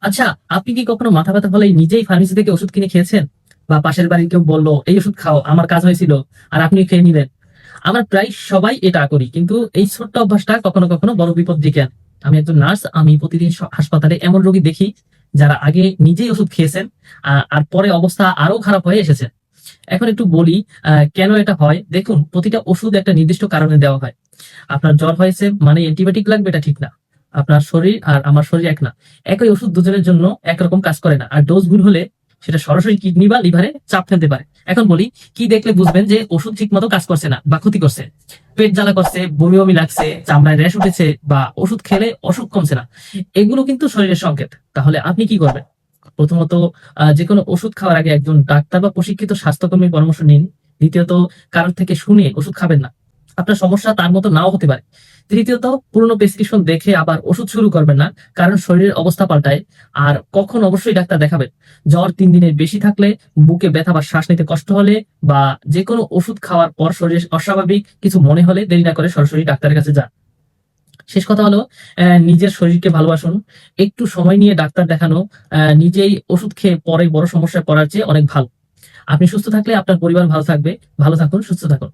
আচ্ছা, আপনি কি কখনো মাথা ব্যথা হলে নিজেই ফার্মেসি থেকে ওষুধ কিনে খেয়েছেন? বা পাশের বাড়ির কেউ বললো এই ওষুধ খাও, আমার কাজ হয়েছিল, আর আপনি খেয়ে নিলেন? আমরা প্রায় সবাই এটা করি, কিন্তু এই ছোট্ট অভ্যাসটা কখনো কখনো বড় বিপদ ডেকে আনে। আমি একজন নার্স, আমি প্রতিদিন হাসপাতালে এমন রোগী দেখি যারা আগে নিজেই ওষুধ খেয়েছেন, আর পরে অবস্থা আরো খারাপ হয়ে এসেছে। এখন একটু বলি কেন এটা হয়। দেখুন, প্রতিটা ওষুধ একটা নির্দিষ্ট কারণে দেওয়া হয়। আপনার জ্বর হয়েছে মানে অ্যান্টিবায়োটিক লাগবে, এটা ঠিক না। আপনার শরীর আর আমার শরীর এক না। একই ওষুধ দুজনের জন্য একরকম কাজ করে না, আর ডোজ ভুল হলে সেটা সরাসরি কিডনি বা লিভারে চাপ ফেলতে পারে। এখন বলি, কি দেখলে বুঝবেন যে ওষুধ ঠিক মতো কাজ করছে না বা ক্ষতি করছে? পেট জ্বালা করছে, বমি বমি লাগছে, চামড়ায় র্যাশ উঠেছে, বা ওষুধ খেলে অসুখ কমছে না, এগুলো কিন্তু শরীরের সংকেত। তাহলে আপনি কি করবেন? প্রথমত, যে কোনো ওষুধ খাওয়ার আগে একজন ডাক্তার বা প্রশিক্ষিত স্বাস্থ্যকর্মীর পরামর্শ নিন। দ্বিতীয়ত, কারোর থেকে শুনে ওষুধ খাবেন না, আপনার সমস্যা তার মতো নাও হতে পারে। তৃতীয়ত, পুরনো প্রেসক্রিপশন দেখে আবার ওষুধ শুরু করবেন না, কারণ শরীরের অবস্থা পাল্টায়। আর কখন অবশ্যই ডাক্তার দেখাবেন? জ্বর 3 দিনের বেশি থাকলে, বুকে ব্যথা বা শ্বাস নিতে কষ্ট হলে, বা যে কোনো ওষুধ খাওয়ার পর শরীরে অস্বাভাবিক কিছু মনে হলে দেরি না করে সরাসরি ডাক্তারের কাছে যান। শেষ কথা হলো, নিজের শরীরকে ভালোবাসুন। একটু সময় নিয়ে ডাক্তার দেখানো নিজেই ওষুধ খেয়ে পরে বড় সমস্যায় পড়ার চেয়ে অনেক ভালো। আপনি সুস্থ থাকলে আপনার পরিবার ভালো থাকবে। ভালো থাকুন, সুস্থ থাকুন।